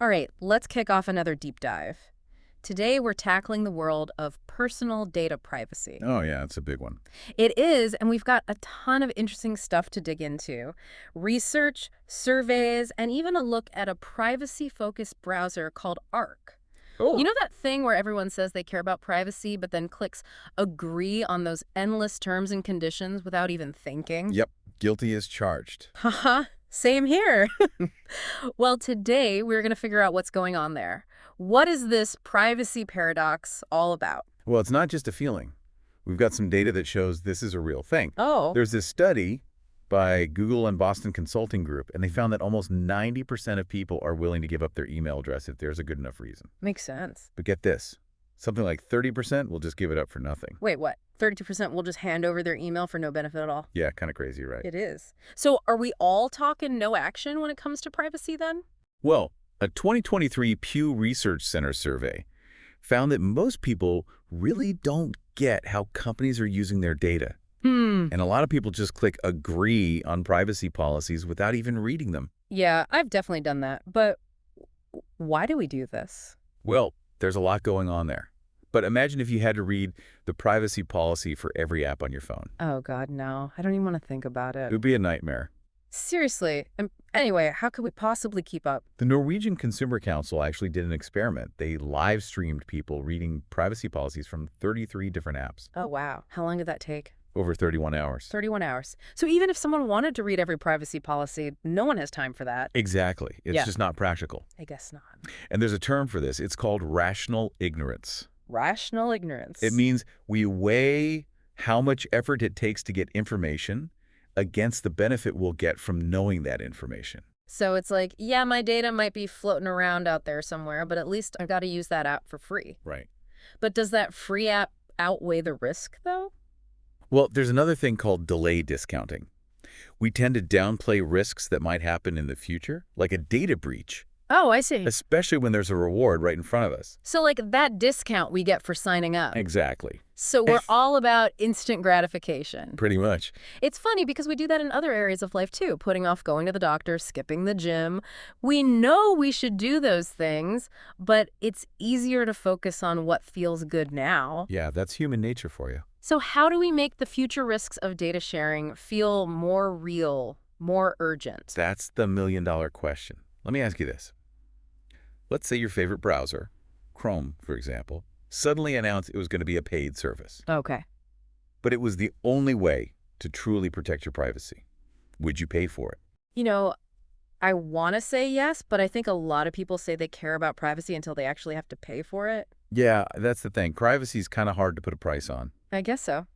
All right, let's kick off another deep dive. Today, we're tackling the world of personal data privacy. Oh, yeah, it's a big one. It is, and we've got a ton of interesting stuff to dig into. Research, surveys, and even a look at a privacy-focused browser called Arc. You Oh, know that thing where everyone says they care about privacy, but then clicks agree on those endless terms and conditions without even thinking? yep. Guilty as charged. Haha, same here. Well, today we're going to figure out what's going on there. What is this privacy paradox all about? Well, it's not just a feeling. We've got some data that shows this is a real thing. Oh, There's this study by Google and Boston Consulting Group, and they found that almost 90% of people are willing to give up their email address if there's a good enough reason. makes sense. But get this, something like 30% will just give it up for nothing. Wait, what? 32% will just hand over their email for no benefit at all? Yeah, kind of crazy, right? It is. So are we all talking no action when it comes to privacy then? Well, a 2023 Pew Research Center survey found that most people really don't get how companies are using their data. Hmm. And a lot of people just click agree on privacy policies without even reading them. Yeah, I've definitely done that. But why do we do this? Well, there's a lot going on there. But imagine if you had to read the privacy policy for every app on your phone. Oh, God, no. I don't even want to think about It it. would be a nightmare. Seriously. Anyway, how could we possibly keep up? The Norwegian Consumer Council actually did an experiment. They live streamed people reading privacy policies from 33 different apps Oh, wow. How long did that take? over 31 hours. 31 hours. So even if someone wanted to read every privacy policy, no one has time for that. Exactly. It's Yeah. just not practical. I guess not. And there's a term for this. It's called rational ignorance. Rational ignorance. It means we weigh how much effort it takes to get information against the benefit we'll get from knowing that information. So it's like, yeah, my data might be floating around out there somewhere, but at least I've got to use that app for free. Right. But does that free app outweigh the risk, though? Well, there's another thing called delay discounting. We tend to downplay risks that might happen in the future, like a data breach, Oh, I see. especially when there's a reward right in front of us. So like that discount we get for signing up. Exactly. So we're all about instant gratification. Pretty much. It's funny because we do that in other areas of life too, putting off going to the doctor, skipping the gym. We know we should do those things, but it's easier to focus on what feels good now. Yeah, that's human nature for you. So how do we make the future risks of data sharing feel more real, more urgent? That's the million-dollar question. Let me ask you this. Let's say your favorite browser, Chrome, for example, suddenly announced it was going to be a paid service, Okay. but it was the only way to truly protect your privacy. Would you pay for it? You know, I want to say yes, but I think a lot of people say they care about privacy until they actually have to pay for it. Yeah, that's the thing. Privacy is kind of hard to put a price on. I guess so.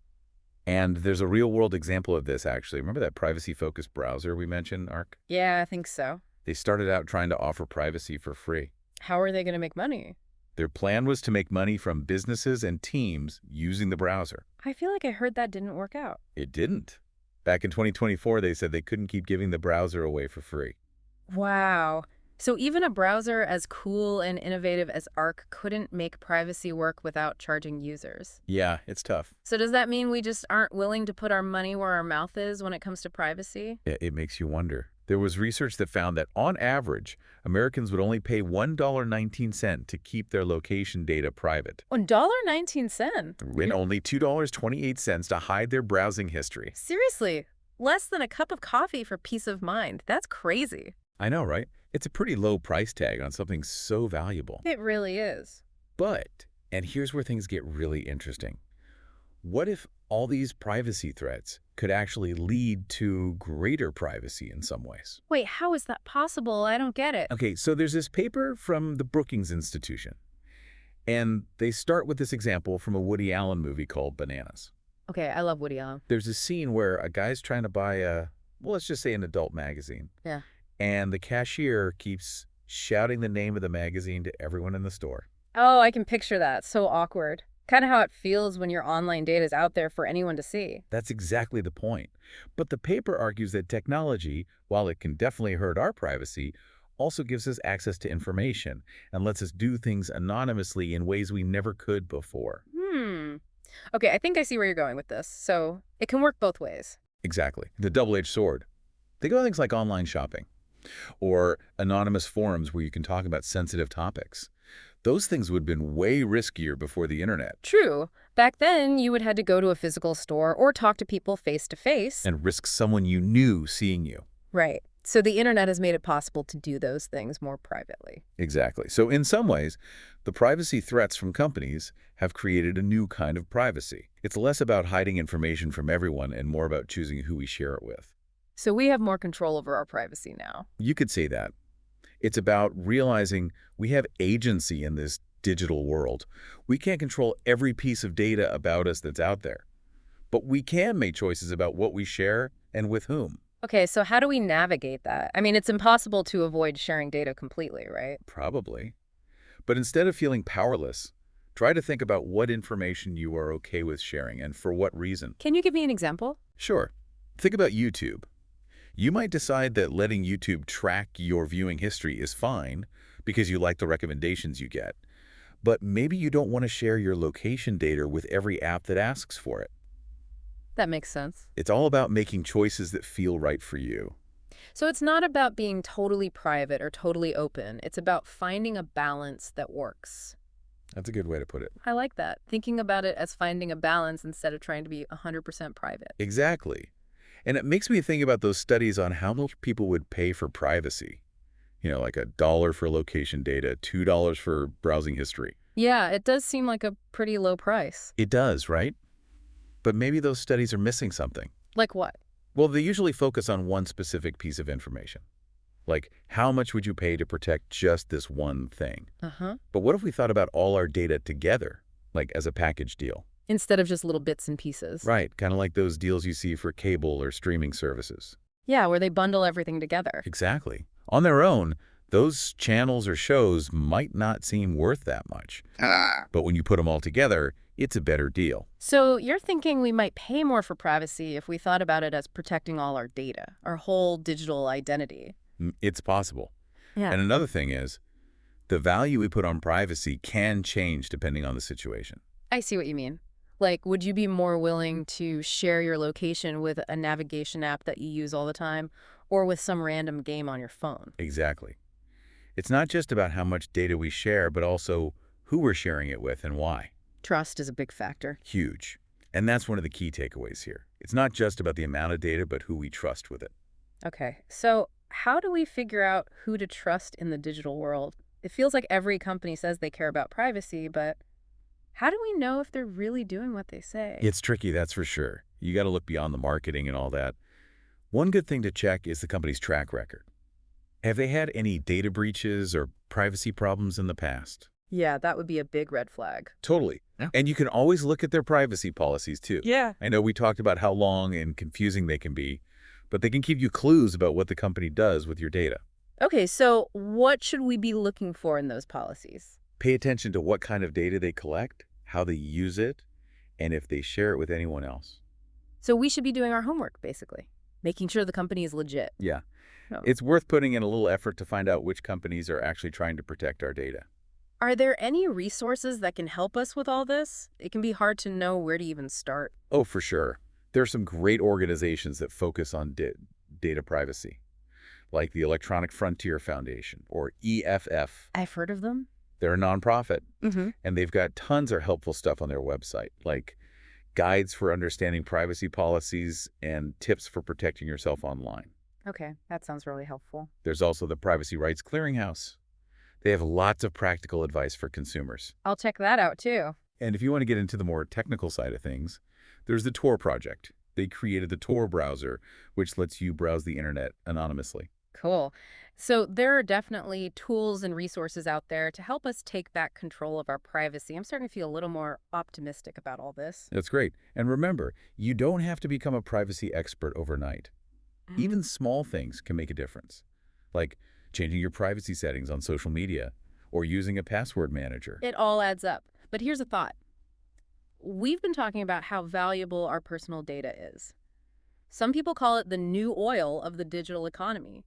And there's a real-world example of this, actually. Remember that privacy-focused browser we mentioned, Arc? Yeah, I think so. They started out trying to offer privacy for free. How are they going to make money? Their plan was to make money from businesses and teams using the browser. I feel like I heard that didn't work out. It didn't. Back in 2024, they said they couldn't keep giving the browser away for free. Wow. So even a browser as cool and innovative as Arc couldn't make privacy work without charging users. Yeah, it's tough. So does that mean we just aren't willing to put our money where our mouth is when it comes to privacy? It makes you wonder. There was research that found that, on average, Americans would only pay $1.19 to keep their location data private, $1.19. and only $2.28 to hide their browsing history. Seriously, less than a cup of coffee for peace of mind. That's crazy. I know, right? It's a pretty low price tag on something so valuable. It really is. But, and here's where things get really interesting, what if all these privacy threats could actually lead to greater privacy in some ways? Wait, how is that possible? I don't get it. Okay, so there's this paper from the Brookings Institution, and they start with this example from a Woody Allen movie called Bananas. Okay, I love Woody Allen. There's a scene where a guy's trying to buy well, let's just say an adult magazine. Yeah. And the cashier keeps shouting the name of the magazine to everyone in the store. Oh, I can picture that. So awkward. Kind of how it feels when your online data is out there for anyone to see. That's exactly the point. But the paper argues that technology, while it can definitely hurt our privacy, also gives us access to information and lets us do things anonymously in ways we never could before. Okay, I think I see where you're going with this. So it can work both ways. Exactly. The double-edged sword. Think about things like online shopping. Or anonymous forums where you can talk about sensitive topics. Those things would have been way riskier before the internet True. Back then, you would had to go to a physical store or talk to people face to face. and risk someone you knew seeing you. Right. So the internet has made it possible to do those things more privately. Exactly. So in some ways, the privacy threats from companies have created a new kind of privacy. It's less about hiding information from everyone and more about choosing who we share it with. So we have more control over our privacy now. You could say that. It's about realizing we have agency in this digital world. We can't control every piece of data about us that's out there, but we can make choices about what we share and with whom. Okay, so how do we navigate that? I mean, it's impossible to avoid sharing data completely, right? Probably. But instead of feeling powerless, try to think about what information you are okay with sharing and for what reason. Can you give me an example? Sure. Think about YouTube. You might decide that letting YouTube track your viewing history is fine because you like the recommendations you get. But maybe you don't want to share your location data with every app that asks for it. That makes sense. It's all about making choices that feel right for you. So it's not about being totally private or totally open. It's about finding a balance that works. That's a good way to put it. I like that. Thinking about it as finding a balance instead of trying to be 100% private. Exactly. And it makes me think about those studies on how much people would pay for privacy. Like $1 for location data, $2 for browsing history. Yeah, it does seem like a pretty low price. It does, right? But maybe those studies are missing something. Like what? Well, they usually focus on one specific piece of information. Like, how much would you pay to protect just this one thing? Uh-huh. But what if we thought about all our data together, like as a package deal? Instead of just little bits and pieces. Right, kind of like those deals you see for cable or streaming services. Yeah, where they bundle everything together. Exactly. On their own, those channels or shows might not seem worth that much. But when you put them all together, it's a better deal. So you're thinking we might pay more for privacy if we thought about it as protecting all our data, our whole digital identity. It's possible. Yeah. And another thing is, the value we put on privacy can change depending on the situation. I see what you mean. Like, would you be more willing to share your location with a navigation app that you use all the time or with some random game on your phone? Exactly. It's not just about how much data we share, but also who we're sharing it with and why. Trust is a big factor. Huge. And that's one of the key takeaways here. It's not just about the amount of data, but who we trust with it. Okay, so how do we figure out who to trust in the digital world? It feels like every company says they care about privacy, but how do we know if they're really doing what they say? It's tricky, that's for sure. You got to look beyond the marketing and all that. One good thing to check is the company's track record. Have they had any data breaches or privacy problems in the past? Yeah, that would be a big red flag. Totally. Yeah. And you can always look at their privacy policies, too. Yeah. I know we talked about how long and confusing they can be, but they can give you clues about what the company does with your data. Okay, so what should we be looking for in those policies? Pay attention to what kind of data they collect, how they use it, and if they share it with anyone else. So we should be doing our homework, basically, making sure the company is legit. Yeah. Oh. It's worth putting in a little effort to find out which companies are actually trying to protect our data. Are there any resources that can help us with all this? It can be hard to know where to even start. Oh, for sure. There are some great organizations that focus on data privacy, like the Electronic Frontier Foundation, or EFF. I've heard of them. They're a nonprofit, Mm-hmm. and they've got tons of helpful stuff on their website, like guides for understanding privacy policies and tips for protecting yourself online. Okay, that sounds really helpful. There's also the Privacy Rights Clearinghouse. They have lots of practical advice for consumers. I'll check that out, too. And if you want to get into the more technical side of things, there's the Tor project. They created the Tor browser, which lets you browse the internet anonymously. Cool. So there are definitely tools and resources out there to help us take back control of our privacy. I'm starting to feel a little more optimistic about all this. That's great. And remember, you don't have to become a privacy expert overnight. Even small things can make a difference, like changing your privacy settings on social media or using a password manager. It all adds up. But here's a thought. We've been talking about how valuable our personal data is. Some people call it the new oil of the digital economy.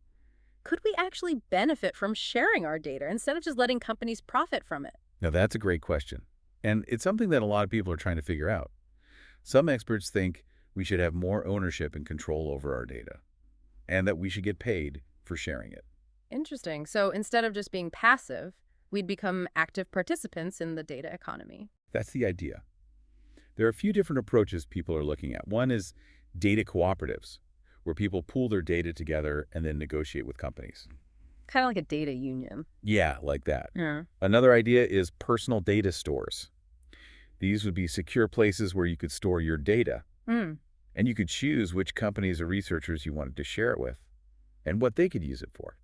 Could we actually benefit from sharing our data instead of just letting companies profit from it? Now, that's a great question. And it's something that a lot of people are trying to figure out. Some experts think we should have more ownership and control over our data, and that we should get paid for sharing it. Interesting. So instead of just being passive, we'd become active participants in the data economy. That's the idea. There are a few different approaches people are looking at. One is data cooperatives, where people pool their data together and then negotiate with companies. Kind of like a data union. Yeah, like that. Yeah. Another idea is personal data stores. These would be secure places where you could store your data, Mm. and you could choose which companies or researchers you wanted to share it with and what they could use it for.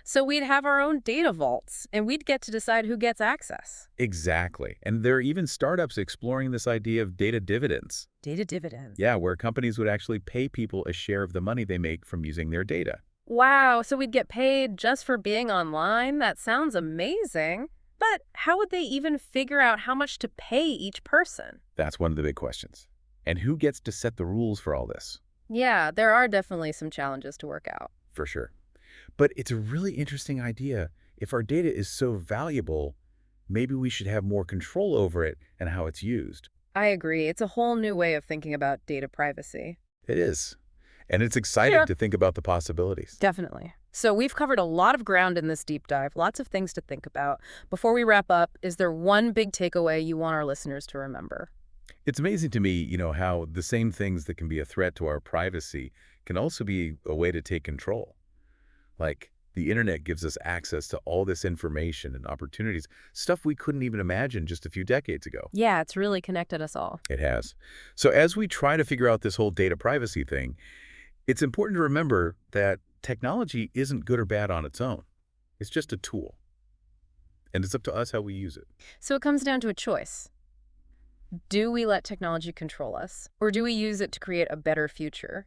So we'd have our own data vaults, and we'd get to decide who gets access. Exactly. And there are even startups exploring this idea of data dividends. Data dividends. Yeah, where companies would actually pay people a share of the money they make from using their data. Wow, so we'd get paid just for being online? That sounds amazing. But how would they even figure out how much to pay each person? That's one of the big questions. And who gets to set the rules for all this? Yeah, there are definitely some challenges to work out. For sure. But it's a really interesting idea. If our data is so valuable, maybe we should have more control over it and how it's used. I agree. It's a whole new way of thinking about data privacy. It is. And it's exciting Sure. to think about the possibilities. Definitely. So we've covered a lot of ground in this deep dive, lots of things to think about. Before we wrap up, is there one big takeaway you want our listeners to remember? It's amazing to me, how the same things that can be a threat to our privacy can also be a way to take control. Like, the internet gives us access to all this information and opportunities, stuff we couldn't even imagine just a few decades ago. Yeah, it's really connected us all. It has. So as we try to figure out this whole data privacy thing, it's important to remember that technology isn't good or bad on its own. It's just a tool. And it's up to us how we use it. So it comes down to a choice. Do we let technology control us? Or do we use it to create a better future?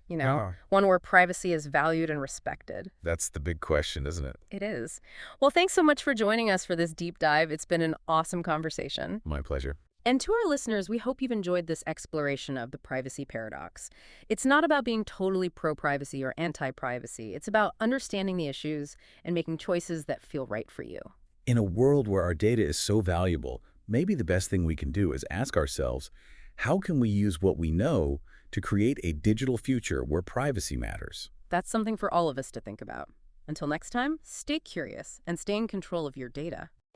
One where privacy is valued and respected? That's the big question, isn't it? It is. Well, thanks so much for joining us for this deep dive. It's been an awesome conversation. My pleasure. And to our listeners, we hope you've enjoyed this exploration of the privacy paradox. It's not about being totally pro-privacy or anti-privacy. It's about understanding the issues and making choices that feel right for you. In a world where our data is so valuable, maybe the best thing we can do is ask ourselves, how can we use what we know to create a digital future where privacy matters? That's something for all of us to think about. Until next time, stay curious and stay in control of your data.